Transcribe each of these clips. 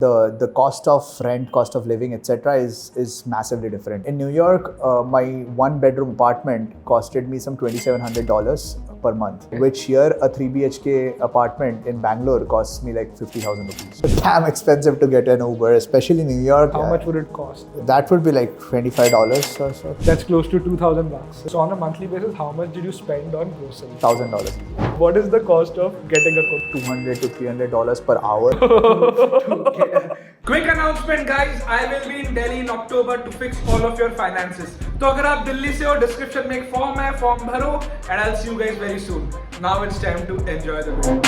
The cost of rent, cost of living, etc. is massively different. In New York, my 1-bedroom apartment costed me some $2,700 per month, which here a 3 BHK apartment in Bangalore costs me like 50,000 rupees. It's damn expensive to get an Uber, especially in New York. How much would it cost? That would be like $25 or so. That's close to $2,000. So on a monthly basis, how much did you spend on groceries? $1,000. What is the cost of getting a cook? $200 to $300 per hour. Quick announcement guys, I will be in Delhi in October to fix all of your finances. तो अगर आप दिल्ली से हो, description में एक form है, form भरो, and I'll see you guys very soon. Now it's time to enjoy the video.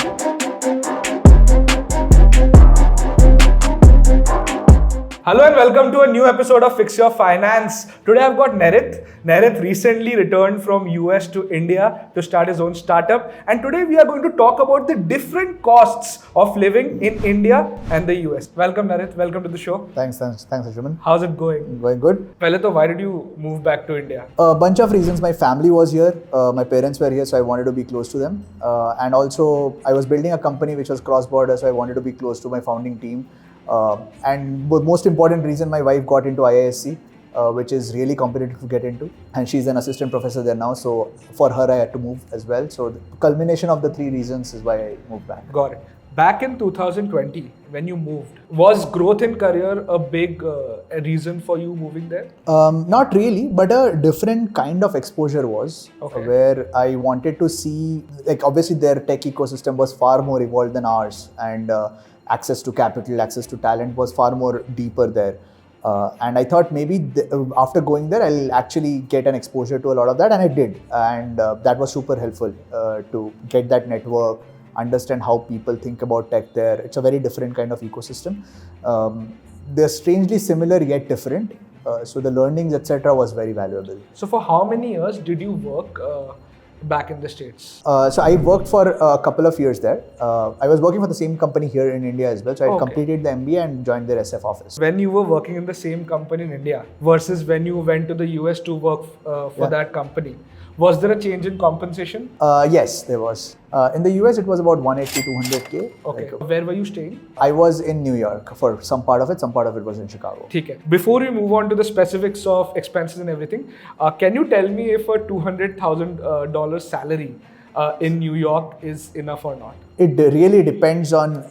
Hello and welcome to a new episode of Fix Your Finance. Today I've got Nayrhit. Nayrhit recently returned from US to India to start his own startup, and today we are going to talk about the different costs of living in India and the US. Welcome Nayrhit, welcome to the show. Thanks Anshuman. How's it going? Going good. Pehle to, why did you move back to India? A bunch of reasons. My family was here, my parents were here, so I wanted to be close to them. And also I was building a company which was cross-border, so I wanted to be close to my founding team. And the most important reason, my wife got into IISc, which is really competitive to get into, and she's an assistant professor there now, so for her I had to move as well. So the culmination of the three reasons is why I moved back. Got it. Back in 2020, when you moved, was growth in career a big reason for you moving there? Not really, but a different kind of exposure was, where I wanted to see, like obviously their tech ecosystem was far more evolved than ours, and access to capital, access to talent was far more deeper there. And I thought maybe after going there, I'll actually get an exposure to a lot of that, and I did. And that was super helpful to get that network, understand how people think about tech there. It's a very different kind of ecosystem. They're strangely similar yet different. So the learnings, etc. was very valuable. So for how many years did you work back in the States? So I worked for a couple of years there. I was working for the same company here in India as well. So I completed the MBA and joined their SF office. When you were working in the same company in India versus when you went to the US to work for that company, was there a change in compensation? Yes, there was. In the US, it was about 180 to 200K. Okay. Where were you staying? I was in New York for some part of it was in Chicago. Okay. Before we move on to the specifics of expenses and everything, can you tell me if a $200,000 salary in New York is enough or not? It really depends on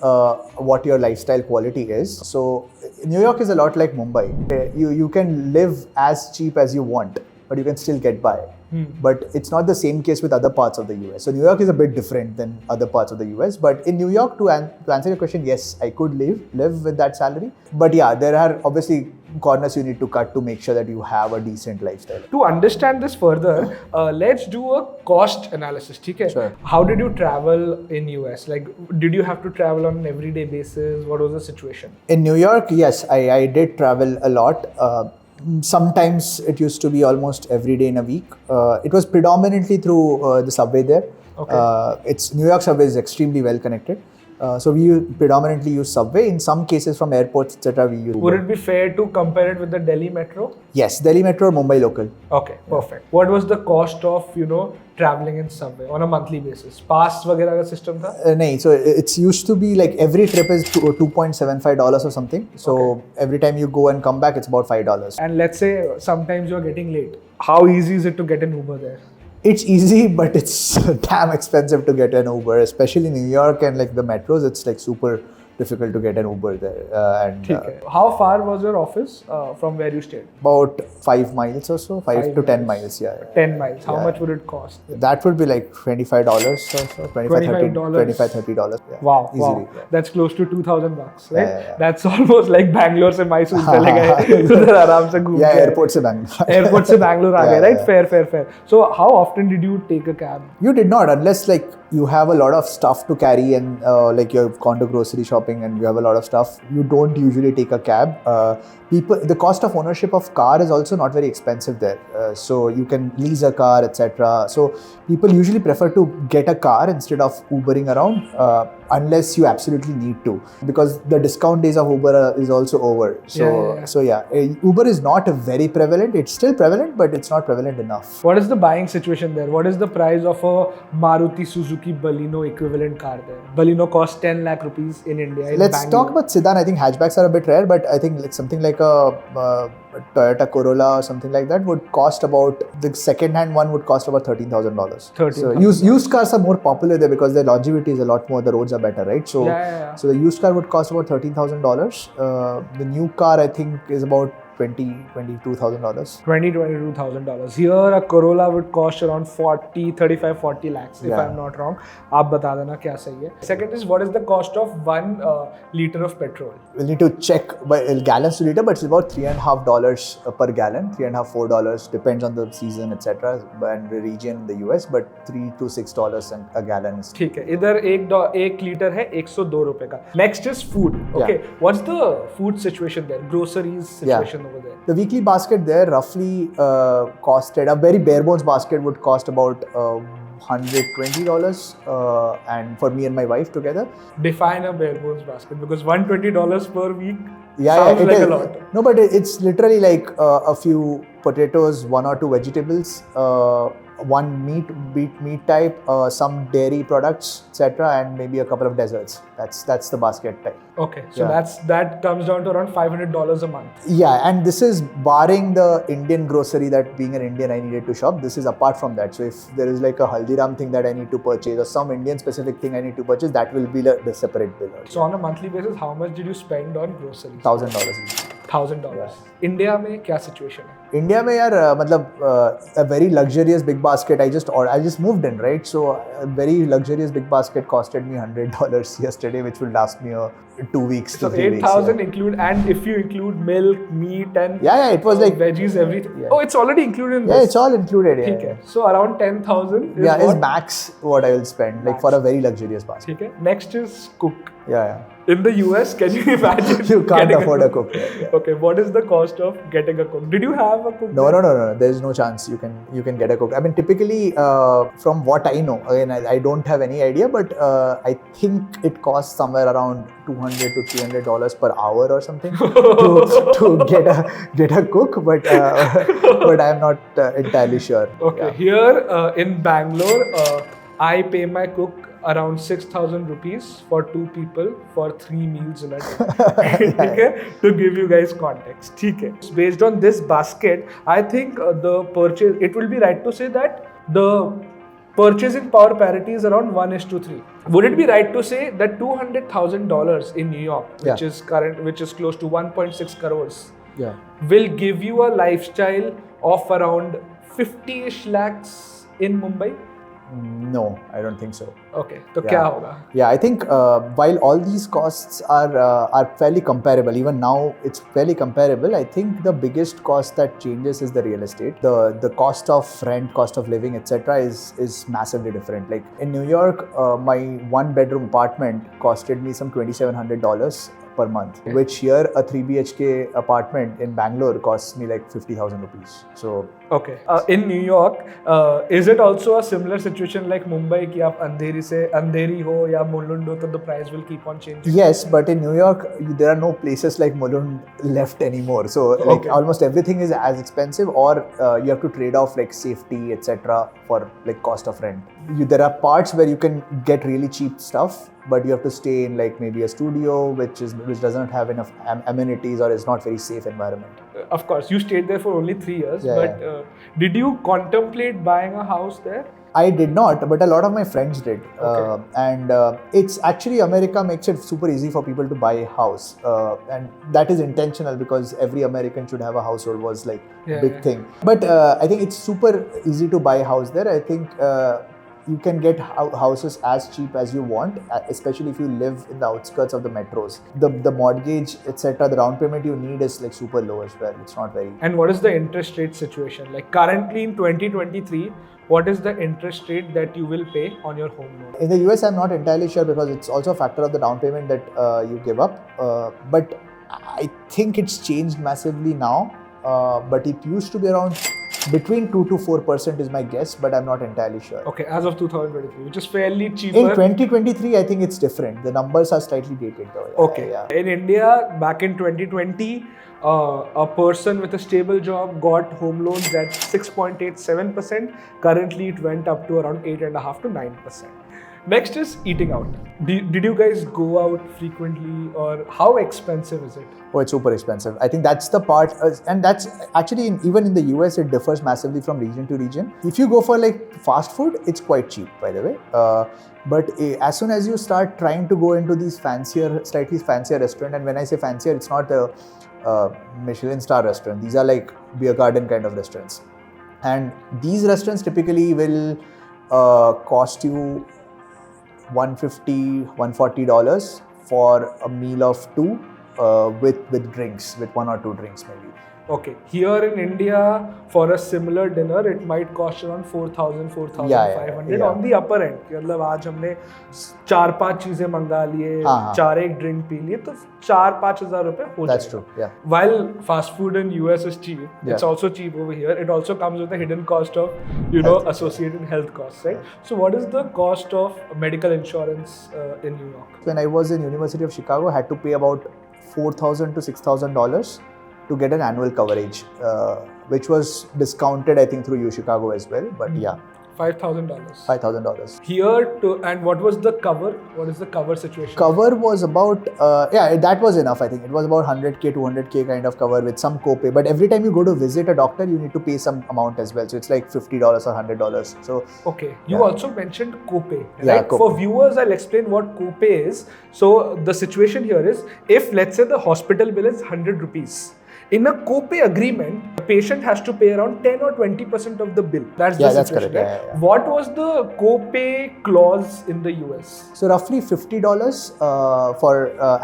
what your lifestyle quality is. So New York is a lot like Mumbai. You can live as cheap as you want, but you can still get by. But it's not the same case with other parts of the US. So New York is a bit different than other parts of the US. But in New York, to answer your question, yes, I could live with that salary. But yeah, there are obviously corners you need to cut to make sure that you have a decent lifestyle. To understand this further, let's do a cost analysis. Okay? Sure. How did you travel in US? Like, did you have to travel on an everyday basis? What was the situation? In New York, yes, I did travel a lot. Sometimes it used to be almost every day in a week. It was predominantly through the subway there. New York subway is extremely well connected. So we predominantly use subway. In some cases from airports, etc. we use. Would it be fair to compare it with the Delhi metro? Yes, Delhi metro or Mumbai local. Okay, perfect. What was the cost of, traveling in subway on a monthly basis? Pass वगैरह का system था? No, so it's used to be like every trip is $2.75 or something. So every time you go and come back, it's about $5. And let's say sometimes you're getting late. How easy is it to get an Uber there? It's easy, but it's damn expensive to get an Uber, especially in New York and like the metros. It's like super difficult to get an Uber there. How far was your office from where you stayed? About 5 miles or so, 5 to 10 miles, yeah. 10 miles. How much would it cost? That would be like $25 or so, $25-$30. Yeah. Wow, easily. Wow. Yeah. That's close to $2,000, right? Yeah. That's almost like Bangalore से Mysore चले गए, उधर आराम से घूम Yeah, airport से Bangalore. Airport से Bangalore आ गए, right? Fair. So how often did you take a cab? You did not, unless like you have a lot of stuff to carry and like you've gone to grocery shopping and you have a lot of stuff. You don't usually take a cab. The cost of ownership of car is also not very expensive there. So you can lease a car, etc. So people usually prefer to get a car instead of Ubering around. unless you absolutely need to, because the discount days of Uber is also over. So Uber is not very prevalent. It's still prevalent, but it's not prevalent enough. What is the buying situation there? What is the price of a Maruti Suzuki Baleno equivalent car there? Baleno costs 10 lakh rupees in India. Let's talk about sedan. I think hatchbacks are a bit rare, but I think like something like a Toyota Corolla or something like that would cost about, the second-hand one would cost about $13,000. So used cars are more popular there because their longevity is a lot more. The roads are better, right? So so the used car would cost about $13,000. The new car I think is about $22,000. $22,000. Here a Corolla would cost around 40 lakhs if I'm not wrong. आप बता देना क्या सही है. Second is, what is the cost of 1 liter of petrol? We'll need to check by gallons to liter, but it's about $3.50 per gallon, $3.5-4, depends on the season, etc. and the region in the US, but $3 to $6 a gallon is. ठीक है. इधर एक litre है 102 रुपए का. Next is food. Okay, what's the food situation there? Groceries situation over there. The weekly basket there roughly costed, a very bare bones basket would cost about $120, and for me and my wife together. Define a bare bones basket, because $120 per week sounds like a lot. No, but it's literally like a few potatoes, 1 or 2 vegetables, one meat type, some dairy products, etc., and maybe a couple of desserts. That's the basket type. Okay, so that comes down to around $500 a month. Yeah, and this is barring the Indian grocery that, being an Indian, I needed to shop. This is apart from that. So if there is like a Haldiram thing that I need to purchase or some Indian specific thing I need to purchase, that will be the separate bill. So on a monthly basis, how much did you spend on groceries? $1,000. $1,000. India में क्या situation है? India में यार मतलब a very luxurious big basket. I just moved in, right? So a very luxurious big basket costed me $100 yesterday, which will last me 2 weeks to 3 weeks. So 8,000 include, and if you include milk, meat, and it was like veggies, everything. Yeah. Oh, it's already included in this. Yeah, it's all included. Okay. So around 10,000 is max what I will spend, like for a very luxurious basket. Okay. Next is cook. Yeah. In the US, can you imagine? You can't afford a cook. Okay, what is the cost of getting a cook? Did you have a cook? No. There's no chance you can get a cook. I mean, typically, from what I know, again, I don't have any idea, but I think it costs somewhere around $200 to $300 per hour or something to get a cook, but I'm not entirely sure. Okay, here in Bangalore, I pay my cook around 6,000 rupees for 2 people for 3 meals in a day. Okay? To give you guys context. Okay. Based on this basket, I think it will be right to say that the purchasing power parity is around 1:3. Would it be right to say that $200,000 in New York, which is close to 1.6 crores, will give you a lifestyle of around 50-ish lakhs in Mumbai? No, I don't think so. Okay, so क्या होगा? Yeah, I think while all these costs are fairly comparable, even now it's fairly comparable. I think the biggest cost that changes is the real estate. The cost of rent, cost of living, etc. is massively different. Like in New York, my 1-bedroom apartment costed me some $2,700 per month, which here a 3 BHK apartment in Bangalore costs me like 50,000 rupees. So okay, in New York, is it also a similar situation like Mumbai कि आप अंधेरी हो या Mulund हो तो the price will keep on changing? Yes, but in New York there are no places like Mulund left anymore. So like almost everything is as expensive, or you have to trade off like safety, etc. for like cost of rent. There are parts where you can get really cheap stuff, but you have to stay in like maybe a studio which doesn't have enough amenities or is not very safe environment. Of course, you stayed there for only 3 years, did you contemplate buying a house there? I did not, but a lot of my friends did. And it's actually, America makes it super easy for people to buy a house. And that is intentional because every American should have a household was like big thing. But I think it's super easy to buy a house there. I think you can get houses as cheap as you want, especially if you live in the outskirts of the metros. The mortgage, etc., the down payment you need is like super low as well. It's not very... And what is the interest rate situation? Like currently in 2023, what is the interest rate that you will pay on your home loan? In the US, I'm not entirely sure because it's also a factor of the down payment that you give up. But I think it's changed massively now. But it used to be around Between 2 to 4% is my guess, but I'm not entirely sure. Okay, as of 2023, which is fairly cheaper. In 2023, I think it's different. The numbers are slightly dated though. Okay. In India, back in 2020, a person with a stable job got home loans at 6.87%. Currently, it went up to around 8.5 to 9%. Next is eating out. Did you guys go out frequently, or how expensive is it? Oh, it's super expensive. I think that's the part, and that's actually even in the US, it differs massively from region to region. If you go for like fast food, it's quite cheap, by the way. But as soon as you start trying to go into these slightly fancier restaurant, and when I say fancier, it's not a Michelin star restaurant. These are like beer garden kind of restaurants, and these restaurants typically will cost you $150, $140 for a meal of two with drinks, with 1 or 2 drinks maybe. Okay, here in India, for a similar dinner, it might cost around 4,000, 4,500 on the upper end. मतलब आज हमने 4-5 चीजें मंगा लिए, 4-1 drink P लिए, तो 4-5 हज़ार रुपए हो जाएगा. That's true, yeah. While fast food in US is cheap, it's also cheap over here. It also comes with a hidden cost of, associated health costs, right? So what is the cost of medical insurance in New York? When I was in University of Chicago, I had to pay about $4,000 to $6,000 to get an annual coverage, which was discounted, I think, through U Chicago as well. But yeah, $5,000. $5,000. Here and what was the cover? What is the cover situation? Cover was about, that was enough, I think. It was about 100K, 200K kind of cover with some copay. But every time you go to visit a doctor, you need to pay some amount as well. So it's like $50 or $100. So okay, you also mentioned copay, right? Yeah, copay. For viewers, I'll explain what copay is. So the situation here is, if let's say the hospital bill is 100 rupees, in a copay agreement, the patient has to pay around 10 or 20% of the bill. That's the situation. That's correct. Right? Yeah. What was the copay clause in the US? So roughly $50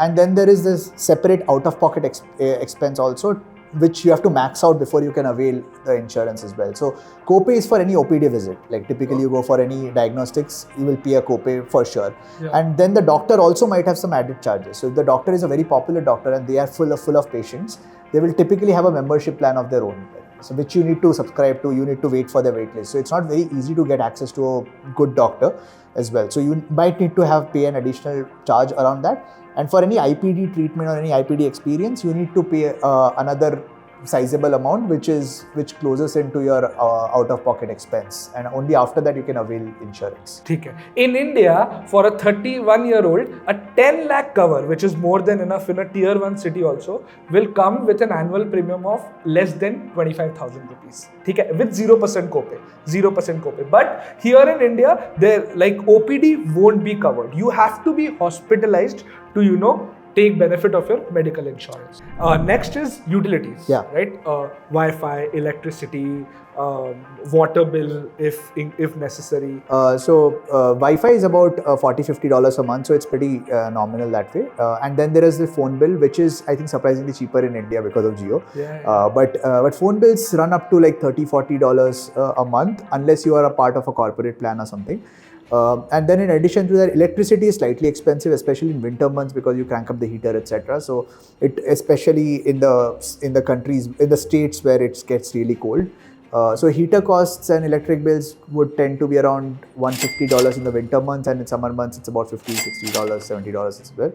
and then there is this separate out-of-pocket expense also, which you have to max out before you can avail the insurance as well. So copay is for any OPD visit. Like typically you go for any diagnostics, you will pay a copay for sure. Yeah. And then the doctor also might have some added charges. So if the doctor is a very popular doctor and they are full of patients, they will typically have a membership plan of their own, so which you need to subscribe to, you need to wait for their wait list. So it's not very easy to get access to a good doctor as well. So you might need to pay an additional charge around that. And for any IPD treatment or any IPD experience, you need to pay another sizable amount, which closes into your out-of-pocket expense, and only after that you can avail insurance. Okay. In India, for a 31-year-old, a 10 lakh cover, which is more than enough in a tier 1 city also, will come with an annual premium of less than 25,000 rupees. Okay. With 0% copay. But here in India, OPD won't be covered. You have to be hospitalized to, take benefit of your medical insurance. Next is utilities, right? Wi-Fi, electricity, water bill if necessary. So Wi-Fi is about $40-50 a month, so it's pretty nominal that way. And then there is the phone bill, which is I think surprisingly cheaper in India because of Jio. But phone bills run up to like $30-40 a month unless you are a part of a corporate plan or something. And then in addition to that, electricity is slightly expensive, especially in winter months because you crank up the heater, etc. So it, especially in the countries, in the states where it gets really cold. So heater costs and electric bills would tend to be around $150 in the winter months, and in summer months it's about $50, $60, $70 as well.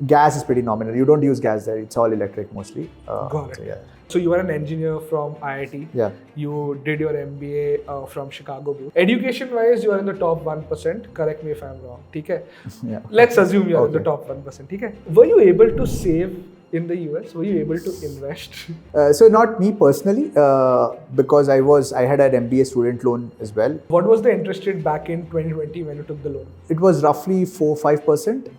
Gas is pretty nominal. You don't use gas there. It's all electric mostly. Got it. So you are an engineer from IIT. Yeah. You did your MBA from Chicago. Education-wise, you are in the top 1%. Correct me if I'm wrong. Okay? Yeah. Let's assume you are in the top 1%. Okay? Were you able to save in the US? Were you able to invest? So not me personally, because I had an MBA student loan as well. What was the interest rate back in 2020 when you took the loan? It was roughly 4-5%,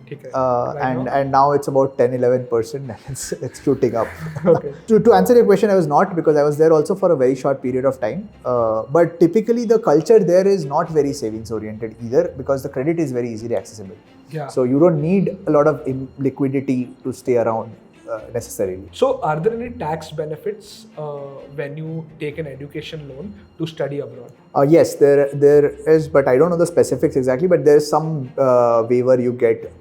and now it's about 10-11%. It's shooting up. Okay. To answer your question, I was not, because I was there also for a very short period of time. But typically the culture there is not very savings oriented either, because the credit is very easily accessible. Yeah. So you don't need a lot of liquidity to stay around. Necessarily. So are there any tax benefits when you take an education loan to study abroad? Yes, there is, but I don't know the specifics exactly, but there is some waiver you get,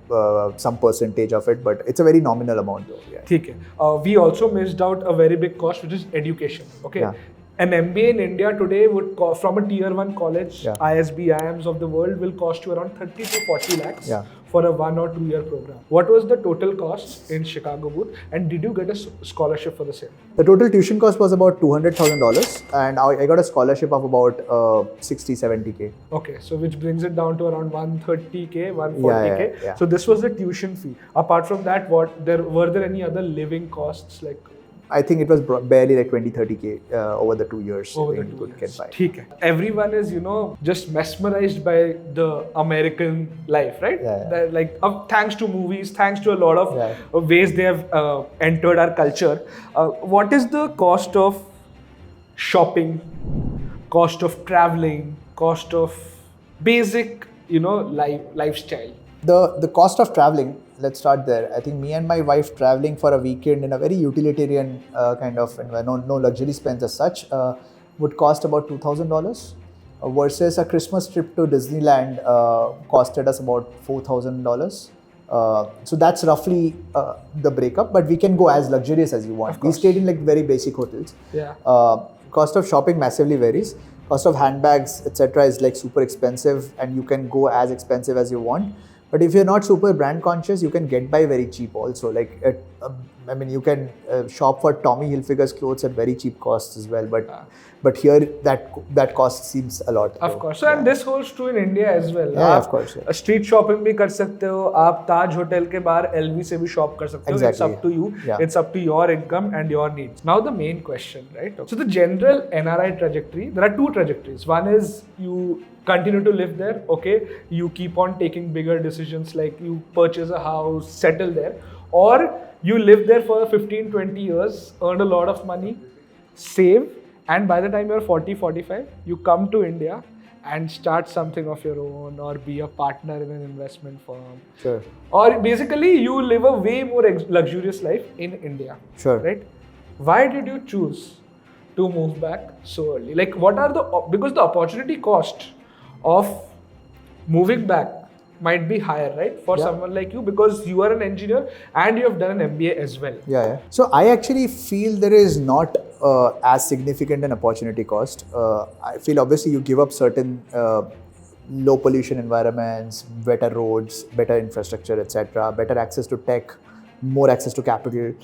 some percentage of it, but it's a very nominal amount though. Yeah. We also missed out a very big cost, which is education. Okay. Yeah. an MBA in India today would cost, from a tier 1 college, Yeah. ISB, IIMs of the world, will cost you around 30 to 40 lakhs Yeah. for a 1 or 2 year program. What was the total cost in Chicago booth, and did you get a scholarship for the same? The total tuition cost was about $200,000, and I got a scholarship of about 60-70K. Okay, so which brings it down to around 130K, 140K. Yeah. So this was the tuition fee. Apart from that, were there any other living costs like? I think it was barely like 20-30K over the 2 years. Over the you 2 could years. get by. ठीक है. Everyone is, just mesmerized by the American life, right? Yeah. That, like, thanks to movies, thanks to a lot of Yeah. ways they have entered our culture. What is the cost of shopping, cost of traveling, cost of basic, lifestyle? The cost of traveling, let's start there. I think me and my wife traveling for a weekend in a very utilitarian kind of environment, no luxury spends as such, would cost about $2,000 versus a Christmas trip to Disneyland costed us about $4,000. So that's roughly the breakup, but we can go as luxurious as you want. We stayed in like very basic hotels. Yeah. Cost of shopping massively varies. Cost of handbags, etc., is like super expensive, and you can go as expensive as you want. But if you're not super brand conscious, you can get by very cheap also. Like, you can shop for Tommy Hilfiger's clothes at very cheap costs as well. But here that cost seems a lot. Of course. So, and this holds true in India as well. Yeah, of course. Yeah. Street shopping भी कर सकते हो. आप ताज hotel के बाहर LV से भी shop कर सकते हो. Exactly. It's up to you. Yeah. It's up to your income and your needs. Now the main question, right? So the general NRI trajectory, there are two trajectories. One is you continue to live there, okay? You keep on taking bigger decisions, like you purchase a house, settle there. Or you live there for 15-20 years, earn a lot of money, save, and by the time you're 40-45, you come to India and start something of your own, or be a partner in an investment firm. Sure. Or basically you live a way more luxurious life in India. Sure. Right? Why did you choose to move back so early? Like, because the opportunity cost of moving back might be higher, right? For someone like you, because you are an engineer and you have done an MBA as well. Yeah. So I actually feel there is not as significant an opportunity cost. I feel obviously you give up certain low pollution environments, better roads, better infrastructure, etc., better access to tech, more access to capital.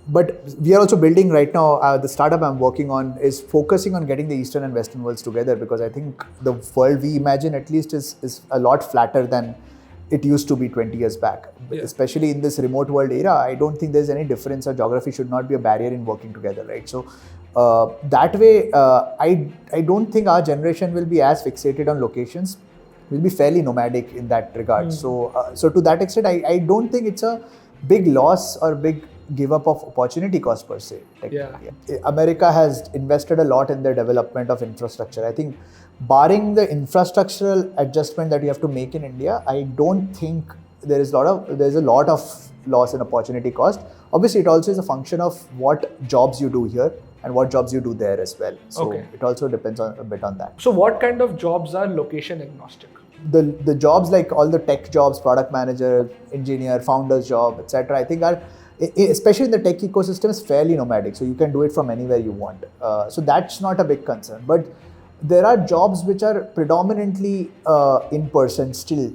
But we are also building right now, the startup I'm working on is focusing on getting the Eastern and Western worlds together, because I think the world we imagine at least is a lot flatter than it used to be 20 years back. Yeah. Especially in this remote world era, I don't think there's any difference, or geography should not be a barrier in working together, right? So that way, I don't think our generation will be as fixated on locations. We'll be fairly nomadic in that regard. So to that extent, I don't think it's a big loss or big give up of opportunity cost per se. America has invested a lot in the development of infrastructure. I think barring the infrastructural adjustment that you have to make in India, I don't think there's a lot of loss in opportunity cost. Obviously, it also is a function of what jobs you do here and what jobs you do there as well. So it also depends a bit on that. So what kind of jobs are location agnostic? The jobs, like all the tech jobs, product manager, engineer, founder's job, etc., I think are, especially in the tech ecosystem, is fairly nomadic. So you can do it from anywhere you want. So that's not a big concern. But there are jobs which are predominantly in person still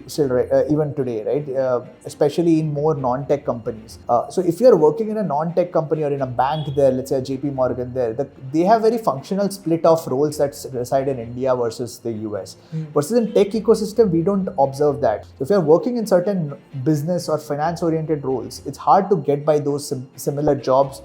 even today, right? Especially in more non-tech companies. So if you're working in a non-tech company or in a bank there, let's say JP Morgan there, they have very functional split of roles that reside in India versus the US. Versus in tech ecosystem, we don't observe that. So if you're working in certain business or finance-oriented roles, it's hard to get by those similar jobs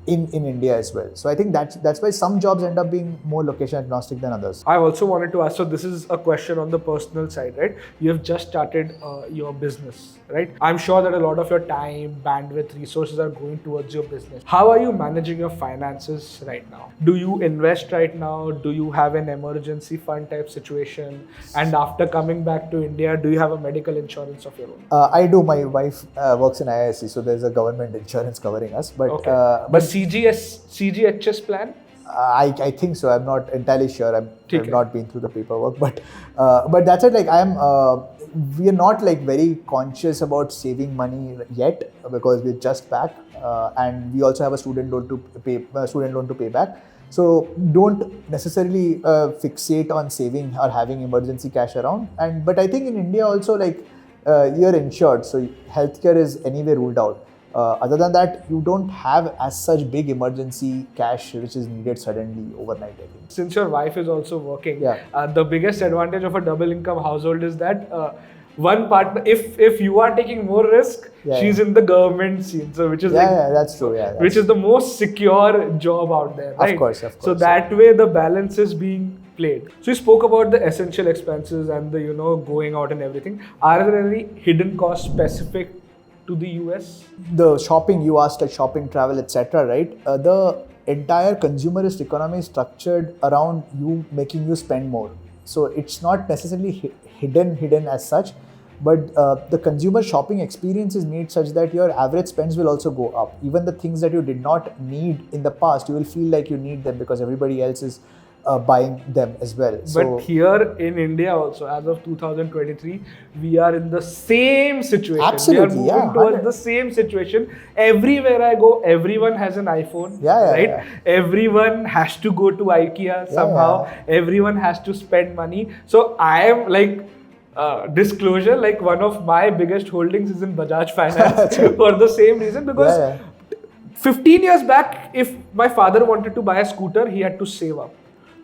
in India as well. So I think that's why some jobs end up being more location agnostic than others. I also wanted to ask, so this is a question on the personal side, right? You have just started your business, right? I'm sure that a lot of your time, bandwidth, resources are going towards your business. How are you managing your finances right now? Do you invest right now? Do you have an emergency fund type situation? And after coming back to India, do you have a medical insurance of your own? I do. My wife works in IIT, so there's a government insurance covering us. But CGHS plan? I think so. I'm not entirely sure. I've Okay. not been through the paperwork, but that's it. Like we are not like very conscious about saving money yet because we're just back, and we also have a student loan to pay back. So don't necessarily fixate on saving or having emergency cash around. But I think in India also, like you're insured, so healthcare is anyway ruled out. Other than that, you don't have as such big emergency cash which is needed suddenly overnight, I think. Since your wife is also working, Yeah. the biggest advantage of a double income household is that one partner, if you are taking more risk, she's in the government scene, so which is That's true. Yeah, which is the most secure job out there, right? Of course. So that way the balance is being played. So you spoke about the essential expenses and the going out and everything. Are there any hidden costs specific to the US? The shopping you asked, like shopping, travel, etc. Right? The entire consumerist economy is structured around making you spend more. So it's not necessarily hidden as such, but the consumer shopping experience is made such that your average spends will also go up. Even the things that you did not need in the past, you will feel like you need them because everybody else is buying them as well. But here in India also, as of 2023, we are in the same situation. Absolutely, we are moving towards the same situation. Everywhere I go, everyone has an iPhone, right? Yeah. Everyone has to go to IKEA somehow. Everyone has to spend money. So I am like, disclosure, like one of my biggest holdings is in Bajaj Finance for the same reason, because 15 years back, if my father wanted to buy a scooter, he had to save up.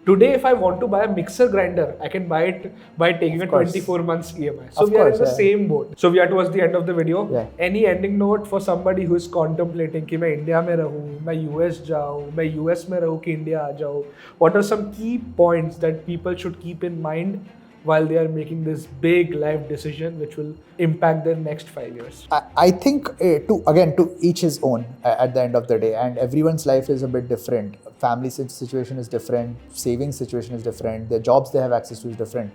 Today, if I want to buy a mixer grinder, I can buy it by taking a 24 months EMI. So we are in the same boat. So we are towards the end of the video. Any ending note for somebody who is contemplating कि मैं India में रहूँ, मैं US जाऊँ, मैं US में रहूँ कि India आ जाऊँ? What are some key points that people should keep in mind while they are making this big life decision which will impact their next 5 years? I think to each his own at the end of the day, and everyone's life is a bit different. Family situation is different, savings situation is different, the jobs they have access to is different.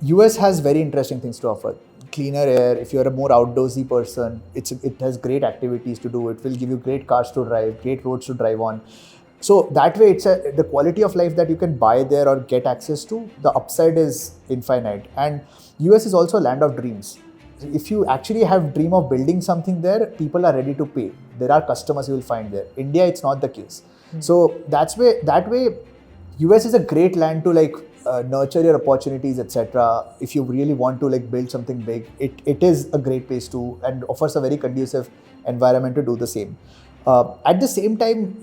US has very interesting things to offer. Cleaner air, if you're a more outdoorsy person, it has great activities to do, it will give you great cars to drive, great roads to drive on. So that way, the quality of life that you can buy there or get access to, the upside is infinite. And US is also a land of dreams. If you actually have dream of building something there, people are ready to pay. There are customers you will find there. India, it's not the case. So that way, US is a great land to like nurture your opportunities, etc. If you really want to like build something big, it is a great place to, and offers a very conducive environment to do the same. At the same time,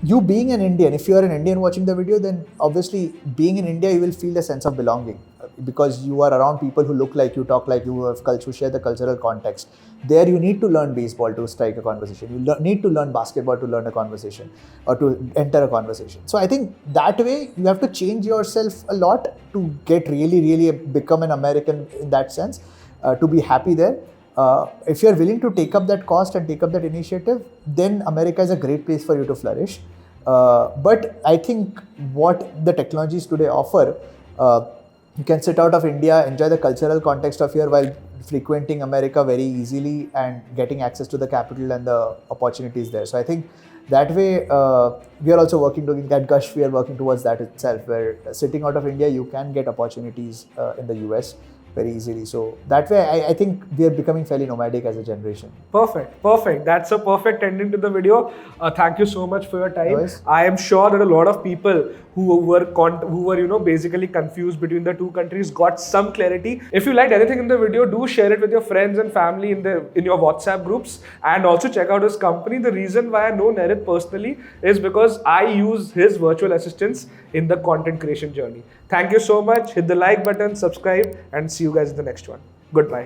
you being an Indian, if you are an Indian watching the video, then obviously being in India, you will feel a sense of belonging because you are around people who look like you, talk like you, have culture, share the cultural context. There you need to learn baseball to strike a conversation. You need to learn basketball to learn a conversation or to enter a conversation. So I think that way you have to change yourself a lot to get really become an American in that sense, to be happy there. If you're willing to take up that cost and take up that initiative, then America is a great place for you to flourish. But I think what the technologies today offer, you can sit out of India, enjoy the cultural context of here while frequenting America very easily and getting access to the capital and the opportunities there. So I think that way, we are also working at Gush, we are working towards that itself, where sitting out of India, you can get opportunities in the US very easily. So that way, I think we are becoming fairly nomadic as a generation. Perfect. That's a perfect ending to the video. Thank you so much for your time. Always. I am sure that a lot of people who were basically confused between the two countries got some clarity. If you liked anything in the video, do share it with your friends and family in your WhatsApp groups, and also check out his company. The reason why I know Nayrhit personally is because I use his virtual assistants in the content creation journey. Thank you so much. Hit the like button, subscribe, and see you guys in the next one. Goodbye.